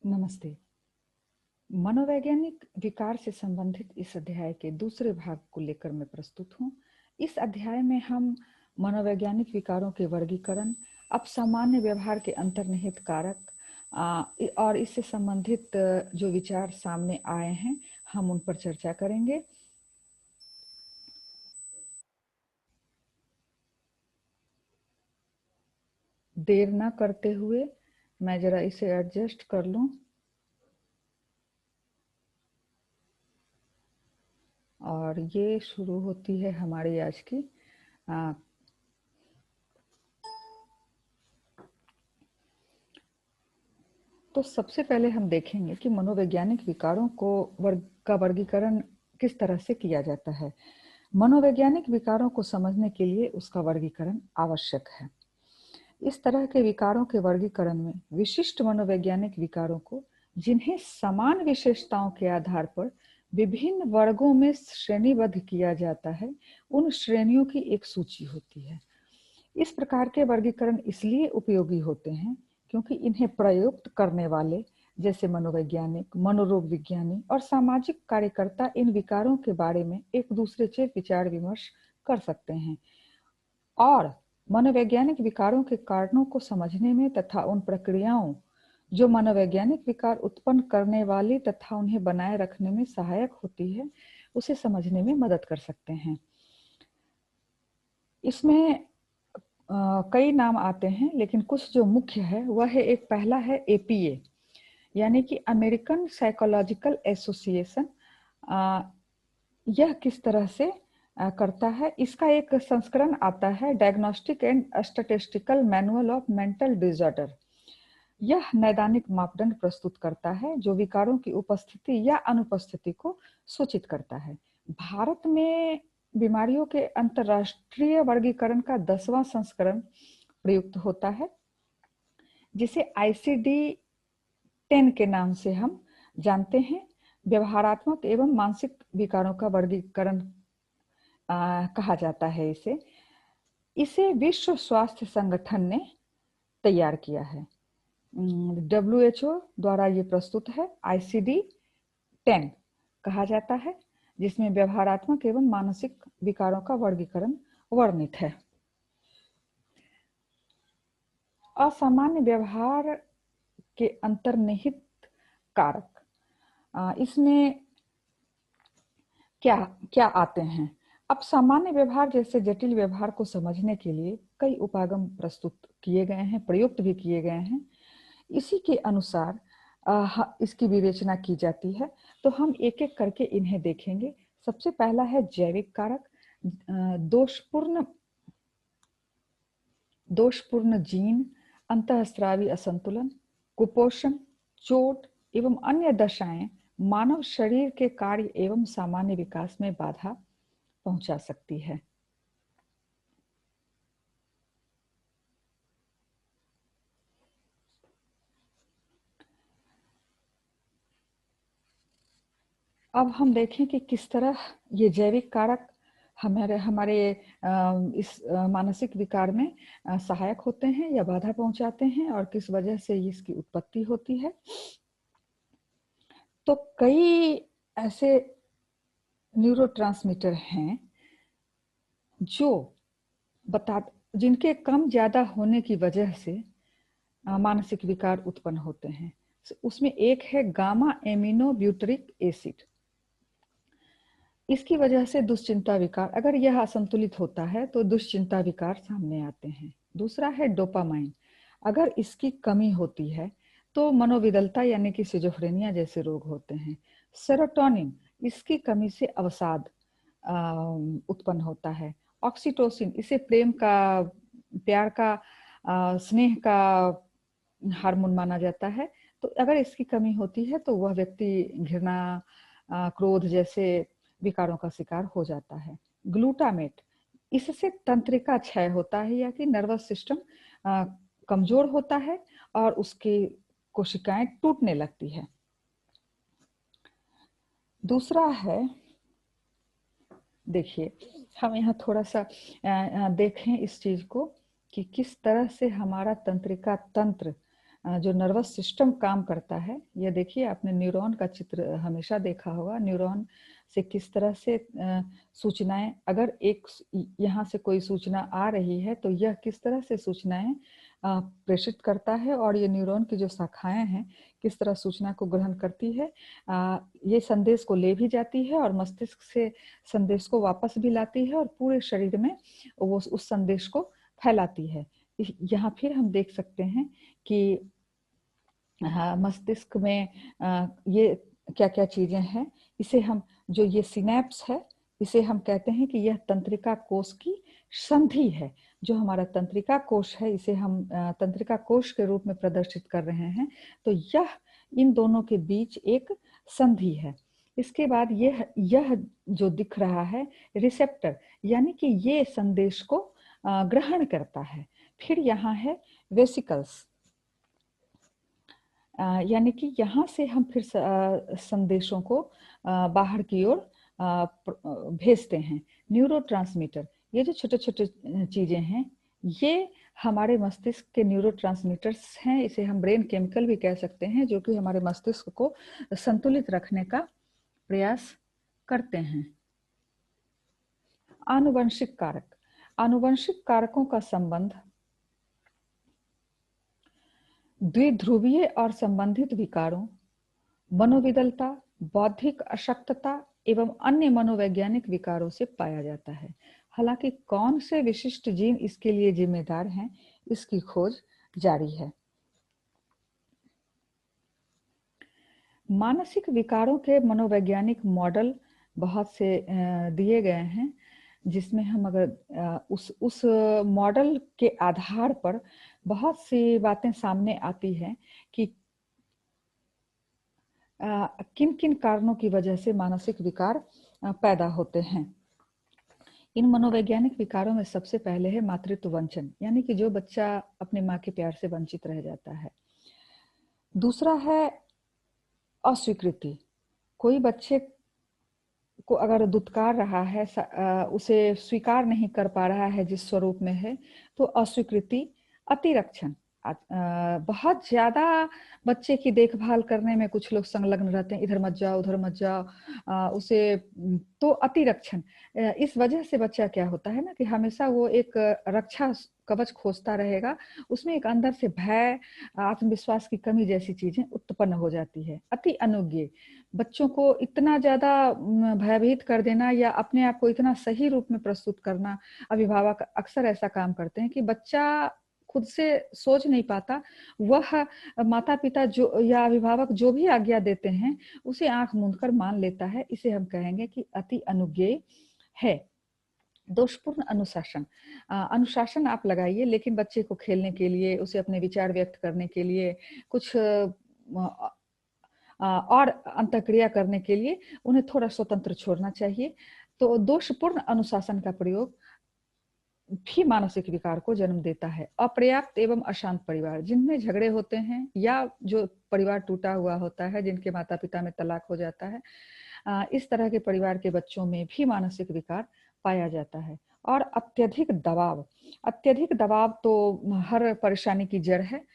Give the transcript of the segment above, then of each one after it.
नमस्ते। मनोवैज्ञानिक विकार से संबंधित इस अध्याय के दूसरे भाग को लेकर मैं प्रस्तुत हूँ। इस अध्याय में हम मनोवैज्ञानिक विकारों के वर्गीकरण, अब सामान्य व्यवहार के अंतर्निहित कारक और इससे संबंधित जो विचार सामने आए हैं, हम उन पर चर्चा करेंगे। देर ना करते हुए मैं जरा इसे एडजस्ट कर लूं और ये शुरू होती है हमारी आज की तो सबसे पहले हम देखेंगे कि मनोवैज्ञानिक विकारों को वर्गीकरण किस तरह से किया जाता है। मनोवैज्ञानिक विकारों को समझने के लिए उसका वर्गीकरण आवश्यक है। इस तरह के विकारों के वर्गीकरण में विशिष्ट मनोवैज्ञानिक विकारों को, जिन्हें समान विशेषताओं के आधार पर विभिन्न वर्गों में श्रेणीबद्ध किया जाता है, उन श्रेणियों की एक सूची होती है। इस प्रकार के वर्गीकरण इसलिए उपयोगी होते हैं क्योंकि इन्हें प्रयुक्त करने वाले जैसे मनोवैज्ञानिक, मनोरोग विज्ञानी और सामाजिक कार्यकर्ता इन विकारों के बारे में एक दूसरे से विचार विमर्श कर सकते हैं और मनोवैज्ञानिक विकारों के कारणों को समझने में तथा उन प्रक्रियाओं जो मनोवैज्ञानिक विकार उत्पन्न करने वाली तथा उन्हें बनाए रखने में सहायक होती है, उसे समझने में मदद कर सकते हैं। इसमें कई नाम आते हैं, लेकिन कुछ जो मुख्य है वह है, एक पहला है एपीए यानी कि अमेरिकन साइकोलॉजिकल एसोसिएशन। यह किस तरह से करता है, इसका एक संस्करण आता है, diagnostic and statistical manual of mental disorder. यह नैदानिक मापदंड प्रस्तुत करता है जो विकारों की उपस्थिति या अनुपस्थिति को सूचित करता है। भारत में बीमारियों के अंतरराष्ट्रीय वर्गीकरण का 10वां संस्करण प्रयुक्त होता है, जिसे ICD-10 के नाम से हम जानते हैं। व्यवहारात्मक एवं मानसिक विकारों का वर्गीकरण कहा जाता है इसे विश्व स्वास्थ्य संगठन ने तैयार किया है। WHO द्वारा ये प्रस्तुत है। ICD-10 कहा जाता है, जिसमें व्यवहारात्मक एवं मानसिक विकारों का वर्गीकरण वर्णित है। असामान्य व्यवहार के अंतर्निहित कारक, इसमें क्या क्या आते हैं। अब सामान्य व्यवहार जैसे जटिल व्यवहार को समझने के लिए कई उपागम प्रस्तुत किए गए हैं, प्रयुक्त भी किए गए हैं। इसी के अनुसार इसकी विवेचना की जाती है, तो हम एक एक करके इन्हें देखेंगे। सबसे पहला है जैविक कारक। दोषपूर्ण जीन, अंतःस्रावी असंतुलन, कुपोषण, चोट एवं अन्य दशाएं मानव शरीर के कार्य एवं सामान्य विकास में बाधा पहुंचा सकती है। अब हम देखें कि किस तरह ये जैविक कारक हमारे इस मानसिक विकार में सहायक होते हैं या बाधा पहुंचाते हैं और किस वजह से इसकी उत्पत्ति होती है। तो कई ऐसे न्यूरोट्रांसमीटर हैं जो जिनके कम ज्यादा होने की वजह से मानसिक विकार उत्पन्न होते हैं। उसमें एक है गामा एमिनो ब्यूटरिक एसिड। इसकी वजह से दुश्चिंता विकार, अगर यह असंतुलित होता है तो दुश्चिंता विकार सामने आते हैं। दूसरा है डोपामाइन। अगर इसकी कमी होती है तो मनोविदलता यानी कि सिजोफ्रेनिया जैसे रोग होते हैं। सेरोटोनिन, इसकी कमी से अवसाद उत्पन्न होता है। ऑक्सीटोसिन, इसे प्रेम का, प्यार का, स्नेह का हार्मोन माना जाता है। तो अगर इसकी कमी होती है तो वह व्यक्ति घृणा, क्रोध जैसे विकारों का शिकार हो जाता है। ग्लूटामेट, इससे तंत्रिका क्षय होता है या कि नर्वस सिस्टम कमजोर होता है और उसकी कोशिकाएं टूटने लगती है। दूसरा है, देखिए हम यहाँ थोड़ा सा देखें इस चीज को कि किस तरह से हमारा तंत्रिका तंत्र जो नर्वस सिस्टम काम करता है, ये देखिए आपने न्यूरॉन का चित्र हमेशा देखा होगा। न्यूरॉन से किस तरह से सूचनाएं, अगर एक यहाँ से कोई सूचना आ रही है तो यह किस तरह से सूचनाएं प्रेषित करता है, और ये न्यूरॉन की जो शाखाएं हैं किस तरह सूचना को ग्रहण करती है, ये संदेश को ले भी जाती है और मस्तिष्क से संदेश को वापस भी लाती है और पूरे शरीर में वो उस संदेश को फैलाती है। यहाँ फिर हम देख सकते हैं कि मस्तिष्क में ये क्या क्या चीजें हैं। इसे हम, जो ये सिनेप्स है, इसे हम कहते हैं कि यह तंत्रिका कोश की संधि है। जो हमारा तंत्रिका कोश है, इसे हम तंत्रिका कोश के रूप में प्रदर्शित कर रहे हैं। तो यह इन दोनों के बीच एक संधि है। इसके बाद यह जो दिख रहा है रिसेप्टर, यानी कि ये संदेश को ग्रहण करता है। फिर यहाँ है वेसिकल्स, यानी कि यहाँ से हम फिर संदेशों को बाहर की ओर भेजते हैं। न्यूरोट्रांसमीटर, ये जो छोटे छोटे चीजें हैं, ये हमारे मस्तिष्क के न्यूरोट्रांसमीटर्स हैं। इसे हम ब्रेन केमिकल भी कह सकते हैं, जो कि हमारे मस्तिष्क को संतुलित रखने का प्रयास करते हैं। आनुवंशिक कारक, आनुवंशिक कारकों का संबंध द्विध्रुवीय और संबंधित विकारों, मनोविदलता, बौद्धिक अशक्तता एवं अन्य मनोवैज्ञानिक विकारों से पाया जाता है। हालांकि कौन से विशिष्ट जीन इसके लिए जिम्मेदार हैं, इसकी खोज जारी है। मानसिक विकारों के मनोवैज्ञानिक मॉडल बहुत से दिए गए हैं, जिसमें हम अगर उस मॉडल के आधार पर बहुत सी बातें सामने आती हैं कि किन किन कारणों की वजह से मानसिक विकार पैदा होते हैं। इन मनोवैज्ञानिक विकारों में सबसे पहले है मातृत्व वंचन, यानी कि जो बच्चा अपने माँ के प्यार से वंचित रह जाता है। दूसरा है अस्वीकृति, कोई बच्चे को अगर दुत्कार रहा है, उसे स्वीकार नहीं कर पा रहा है जिस स्वरूप में है, तो अस्वीकृति। अतिरक्षण, बहुत ज्यादा बच्चे की देखभाल करने में कुछ लोग संलग्न रहते हैं, इधर मत जाओ उधर मत जाओ, उसे तो अतिरक्षण। इस वजह से बच्चा क्या होता है ना कि हमेशा वो एक रक्षा कवच खोजता रहेगा, उसमें एक अंदर से भय, आत्मविश्वास की कमी जैसी चीजें उत्पन्न हो जाती है। अति अनुज्ञेय, बच्चों को इतना ज्यादा भयभीत कर देना या अपने आप को इतना सही रूप में प्रस्तुत करना, अभिभावक अक्सर ऐसा काम करते हैं कि बच्चा खुद से सोच नहीं पाता, वह माता पिता जो या अभिभावक जो भी आज्ञा देते हैं उसे आंख मूंद कर मान लेता है। इसे हम कहेंगे कि अति अनुज्ञेय है। दोषपूर्ण अनुशासन, अनुशासन आप लगाइए, लेकिन बच्चे को खेलने के लिए, उसे अपने विचार व्यक्त करने के लिए, कुछ और अंतःक्रिया करने के लिए उन्हें थोड़ा स्वतंत्र छोड़ना चाहिए। तो दोषपूर्ण अनुशासन का प्रयोग भी मानसिक विकार को जन्म देता है। अपर्याप्त एवं अशांत परिवार, जिनमें झगड़े होते हैं या जो परिवार टूटा हुआ होता है, जिनके माता पिता में तलाक हो जाता है, इस तरह के परिवार के बच्चों में भी मानसिक विकार पाया जाता है। और अत्यधिक दबाव, अत्यधिक दबाव तो हर परेशानी की जड़ है।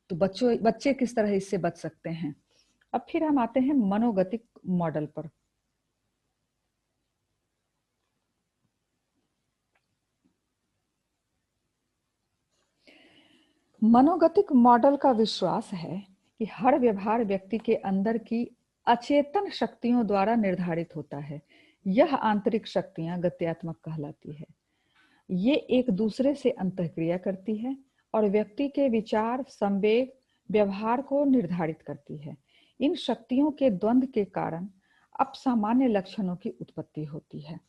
तो बच्चे किस तरह इससे बच सकते हैं। अब फिर हम आते हैं मनोगतिक मॉडल पर। मनोगतिक मॉडल का विश्वास है कि हर व्यवहार व्यक्ति के अंदर की अचेतन शक्तियों द्वारा निर्धारित होता है। यह आंतरिक शक्तियां गत्यात्मक कहलाती है। ये एक दूसरे से अंतःक्रिया करती है और व्यक्ति के विचार, संवेग, व्यवहार को निर्धारित करती है। इन शक्तियों के द्वंद्व के कारण अपसामान्य लक्षणों की उत्पत्ति होती है।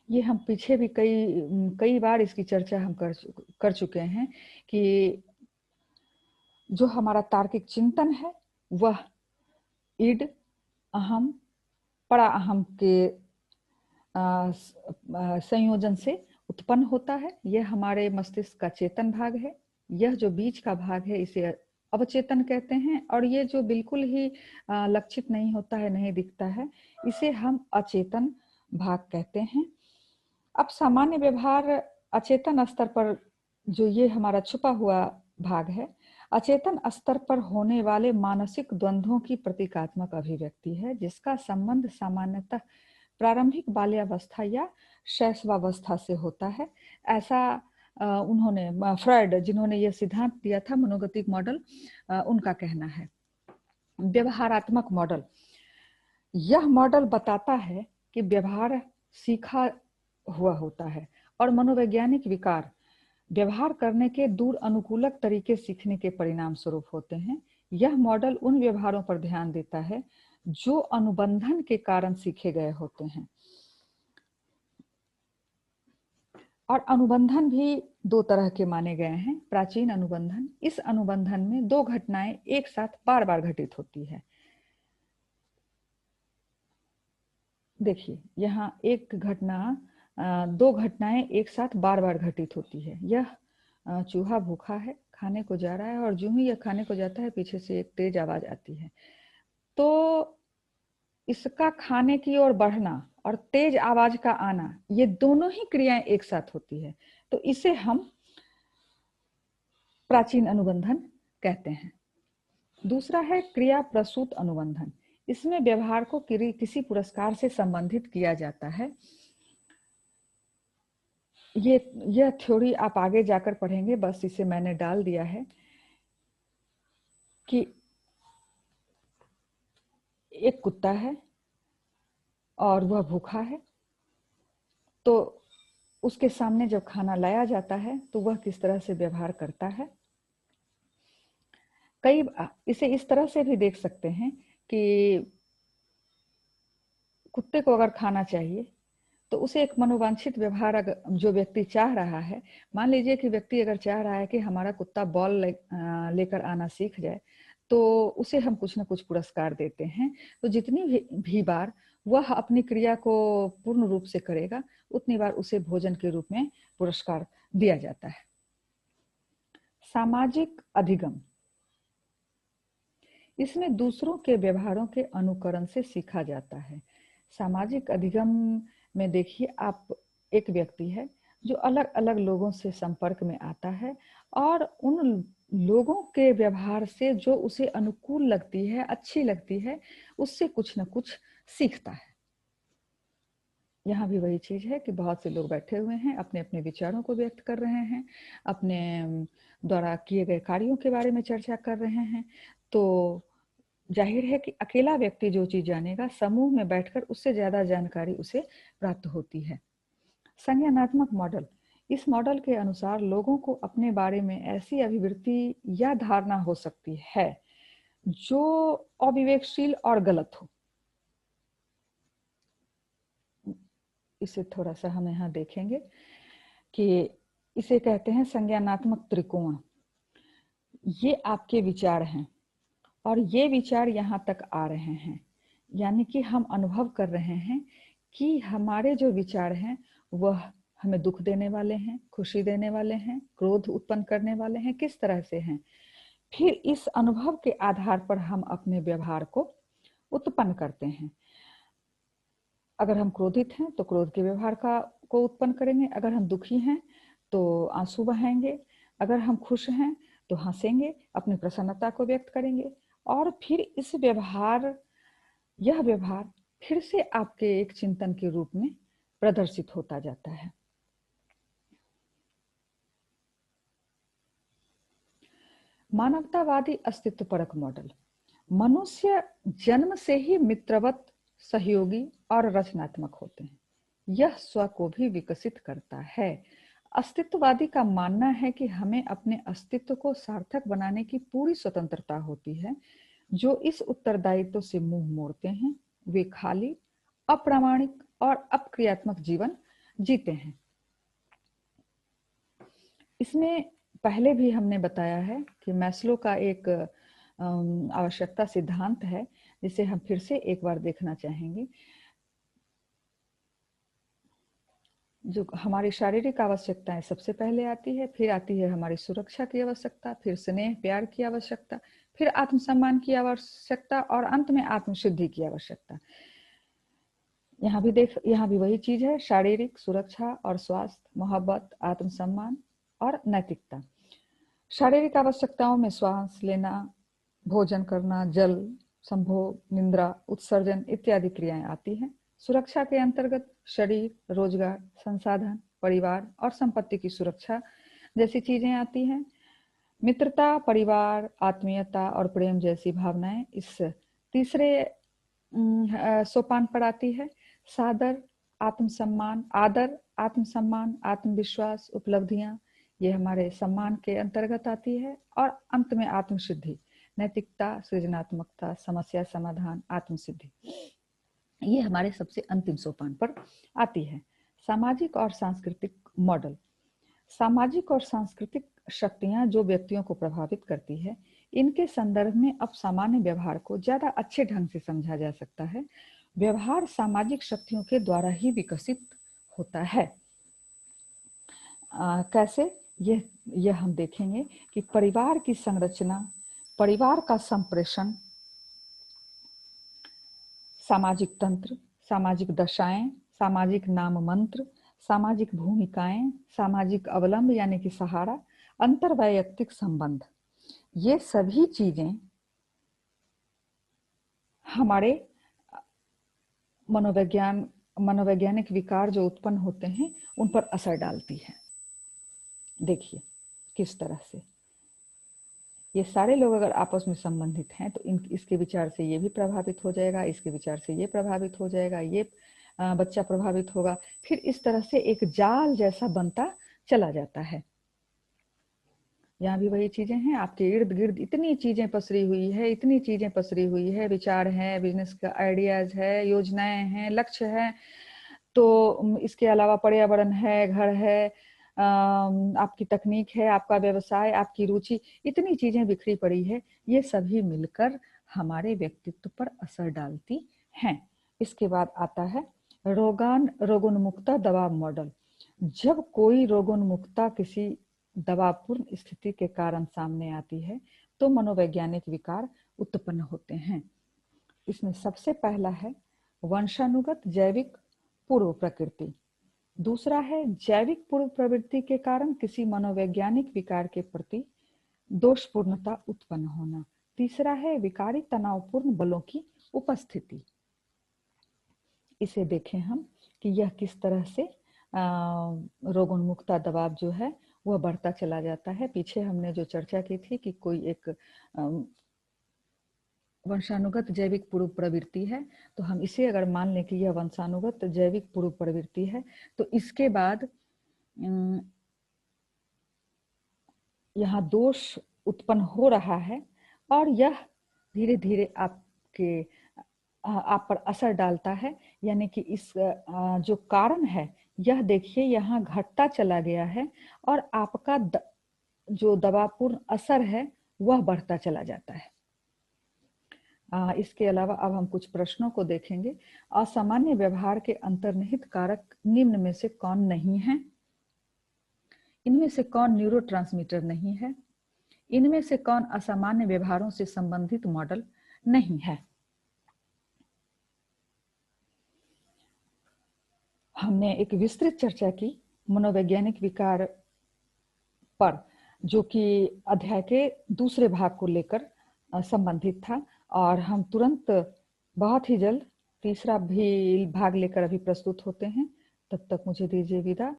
ये हम पीछे भी कई बार इसकी चर्चा हम कर चुके हैं कि जो हमारा तार्किक चिंतन है वह ईड, अहम, परा अहम के संयोजन से उत्पन्न होता है। यह हमारे मस्तिष्क का चेतन भाग है। यह जो बीच का भाग है इसे अवचेतन कहते हैं, और ये जो बिल्कुल ही लक्षित नहीं होता है, नहीं दिखता है, इसे हम अचेतन भाग कहते हैं। अब सामान्य व्यवहार अचेतन स्तर पर जो ये हमारा छुपा हुआ भाग है, अचेतन स्तर पर होने वाले मानसिक द्वंद्वों की प्रतीकात्मक अभिव्यक्ति है, जिसका संबंध सामान्यतः प्रारंभिक बाल्यावस्था या शैशवावस्था से होता है। ऐसा उन्होंने फ्रॉइड, जिन्होंने यह सिद्धांत दिया था मनोगतिक मॉडल, उनका कहना है। व्यवहारात्मक मॉडल, यह मॉडल बताता है कि व्यवहार सीखा हुआ होता है और मनोवैज्ञानिक विकार व्यवहार करने के दूर अनुकूलक तरीके सीखने के परिणाम स्वरूप होते हैं। यह मॉडल उन व्यवहारों पर ध्यान देता है जो अनुबंधन के कारण सीखे गए होते हैं। और अनुबंधन भी दो तरह के माने गए हैं। प्राचीन अनुबंधन, इस अनुबंधन में दो घटनाएं एक साथ बार बार घटित होती है। देखिए, यहाँ एक घटना, दो घटनाएं एक साथ बार बार घटित होती है। यह चूहा भूखा है, खाने को जा रहा है, और जो ही यह खाने को जाता है पीछे से एक तेज आवाज आती है। तो इसका खाने की ओर बढ़ना और तेज आवाज का आना, ये दोनों ही क्रियाएं एक साथ होती है। तो इसे हम प्राचीन अनुबंधन कहते हैं। दूसरा है क्रिया प्रसूत अनुबंधन। इसमें व्यवहार को किसी पुरस्कार से संबंधित किया जाता है। यह थ्योरी आप आगे जाकर पढ़ेंगे, बस इसे मैंने डाल दिया है कि एक कुत्ता है और वह भूखा है, तो उसके सामने जब खाना लाया जाता है तो वह किस तरह से व्यवहार करता है। इसे इस तरह से भी देख सकते हैं कि कुत्ते को अगर खाना चाहिए तो उसे एक मनोवांछित व्यवहार अगर जो व्यक्ति चाह रहा है, मान लीजिए कि व्यक्ति अगर चाह रहा है कि हमारा कुत्ता बॉल लेकर आना सीख जाए, तो उसे हम कुछ ना कुछ पुरस्कार देते हैं। तो जितनी भी बार वह अपनी क्रिया को पूर्ण रूप से करेगा, उतनी बार उसे भोजन के रूप में पुरस्कार दिया जाता है। सामाजिक अधिगम, इसमें दूसरों के व्यवहारों के अनुकरण से सीखा जाता है। सामाजिक अधिगम में देखिए, आप एक व्यक्ति है जो अलग अलग लोगों से संपर्क में आता है और उन लोगों के व्यवहार से जो उसे अनुकूल लगती है, अच्छी लगती है, उससे कुछ न कुछ सीखता है। यहाँ भी वही चीज है कि बहुत से लोग बैठे हुए हैं, अपने अपने विचारों को व्यक्त कर रहे हैं, अपने द्वारा किए गए कार्यों के बारे में चर्चा कर रहे हैं। तो जाहिर है कि अकेला व्यक्ति जो चीज जानेगा, समूह में बैठकर उससे ज्यादा जानकारी उसे प्राप्त होती है। संज्ञानात्मक मॉडल, इस मॉडल के अनुसार लोगों को अपने बारे में ऐसी अभिवृत्ति या धारणा हो सकती है जो अविवेकशील और गलत हो। इसे थोड़ा सा हम यहाँ देखेंगे कि इसे कहते हैं संज्ञानात्मक त्रिकोण। ये आपके विचार हैं और ये विचार यहाँ तक आ रहे हैं, यानी कि हम अनुभव कर रहे हैं कि हमारे जो विचार हैं वह हमें दुख देने वाले हैं, खुशी देने वाले हैं, क्रोध उत्पन्न करने वाले हैं, किस तरह से हैं। फिर इस अनुभव के आधार पर हम अपने व्यवहार को उत्पन्न करते हैं। अगर हम क्रोधित हैं तो क्रोध के व्यवहार को उत्पन्न करेंगे, अगर हम दुखी हैं तो आंसू बहाएंगे, अगर हम खुश हैं तो हंसेंगे, अपनी प्रसन्नता को व्यक्त करेंगे, और फिर यह व्यवहार फिर से आपके एक चिंतन के रूप में प्रदर्शित होता जाता है। मानवतावादी अस्तित्वपरक मॉडल, मनुष्य जन्म से ही मित्रवत, सहयोगी और रचनात्मक होते हैं। यह स्व को भी विकसित करता है। अस्तित्ववादी का मानना है कि हमें अपने अस्तित्व को सार्थक बनाने की पूरी स्वतंत्रता होती है। जो इस उत्तरदायित्व से मुंह मोड़ते हैं वे खाली, अप्रामाणिक और अक्रियात्मक जीवन जीते हैं। इसमें पहले भी हमने बताया है कि मैस्लो का एक आवश्यकता सिद्धांत है, जिसे हम फिर से एक बार देखना चाहेंगे। जो हमारी शारीरिक आवश्यकताएं सबसे पहले आती है, फिर आती है हमारी सुरक्षा की आवश्यकता, फिर स्नेह प्यार की आवश्यकता, फिर आत्मसम्मान की आवश्यकता और अंत में आत्मशुद्धि की आवश्यकता। यहाँ भी वही चीज है, शारीरिक सुरक्षा और स्वास्थ्य, मोहब्बत, आत्मसम्मान और नैतिकता। शारीरिक आवश्यकताओं में श्वास लेना, भोजन करना, जल, संभोग, निद्रा, उत्सर्जन इत्यादि क्रियाएं आती हैं। सुरक्षा के अंतर्गत शरीर, रोजगार, संसाधन, परिवार और संपत्ति की सुरक्षा जैसी चीजें आती हैं। मित्रता, परिवार, आत्मीयता और प्रेम जैसी भावनाएं इस तीसरे सोपान पर आती है। आदर, आत्मसम्मान, आत्मविश्वास, उपलब्धियां ये हमारे सम्मान के अंतर्गत आती है। और अंत में आत्मसिद्धि, नैतिकता, सृजनात्मकता, समस्या समाधान, आत्मसिद्धि ये हमारे सबसे अंतिम सोपान पर आती है। सामाजिक और सांस्कृतिक मॉडल। सामाजिक और सांस्कृतिक शक्तियां जो व्यक्तियों को प्रभावित करती है, इनके संदर्भ में अब सामान्य व्यवहार को ज्यादा अच्छे ढंग से समझा जा सकता है। व्यवहार सामाजिक शक्तियों के द्वारा ही विकसित होता है। कैसे? यह हम देखेंगे कि परिवार की संरचना, परिवार का संप्रेषण, सामाजिक तंत्र, सामाजिक दशाएं, सामाजिक नाम मंत्र, सामाजिक भूमिकाएं, सामाजिक अवलंब यानी कि सहारा, अंतरवैयक्तिक संबंध, ये सभी चीजें हमारे मनोवैज्ञानिक विकार जो उत्पन्न होते हैं उन पर असर डालती है। देखिए किस तरह से ये सारे लोग अगर आपस में संबंधित हैं तो इसके विचार से ये भी प्रभावित हो जाएगा, इसके विचार से ये प्रभावित हो जाएगा, ये बच्चा प्रभावित होगा, फिर इस तरह से एक जाल जैसा बनता चला जाता है। यहाँ भी वही चीजें हैं, आपके इर्द गिर्द इतनी चीजें पसरी हुई है, इतनी चीजें पसरी हुई है, विचार है, बिजनेस का आइडियाज है, योजनाएं हैं, लक्ष्य है, तो इसके अलावा पर्यावरण है, घर है, आपकी तकनीक है, आपका व्यवसाय, आपकी रुचि, इतनी चीजें बिखरी पड़ी है, ये सभी मिलकर हमारे व्यक्तित्व पर असर डालती हैं। इसके बाद आता है रोगोन्मुक्ता दबाव मॉडल। जब कोई रोगोन्मुक्ता किसी दबावपूर्ण स्थिति के कारण सामने आती है तो मनोवैज्ञानिक विकार उत्पन्न होते हैं। इसमें सबसे पहला है वंशानुगत जैविक पूर्व प्रकृति। दूसरा है जैविक पूर्व प्रवृत्ति के कारण किसी मनोवैज्ञानिक विकार के प्रति दोषपूर्णता उत्पन्न होना। तीसरा है विकारी तनावपूर्ण बलों की उपस्थिति। इसे देखें हम कि यह किस तरह से रोगोन्मुक्ता दबाव जो है वह बढ़ता चला जाता है। पीछे हमने जो चर्चा की थी कि कोई एक वंशानुगत जैविक पूर्व प्रवृत्ति है, तो हम इसे अगर मान लें कि यह वंशानुगत जैविक पूर्व प्रवृत्ति है, तो इसके बाद यहाँ दोष उत्पन्न हो रहा है और यह धीरे धीरे आप पर असर डालता है। यानी कि इस जो कारण है यह देखिए यहाँ घटता चला गया है और आपका जो दबावपूर्ण असर है वह बढ़ता चला जाता है। इसके अलावा अब हम कुछ प्रश्नों को देखेंगे। असामान्य व्यवहार के अंतर्निहित कारक निम्न में से कौन नहीं है? इनमें से कौन न्यूरोट्रांसमीटर नहीं है? इनमें से कौन असामान्य व्यवहारों से संबंधित मॉडल नहीं है? हमने एक विस्तृत चर्चा की मनोवैज्ञानिक विकार पर, जो कि अध्याय के दूसरे भाग को लेकर संबंधित था, और हम तुरंत बहुत ही जल्द तीसरा भी भाग लेकर अभी प्रस्तुत होते हैं। तब तक मुझे दीजिए विदा।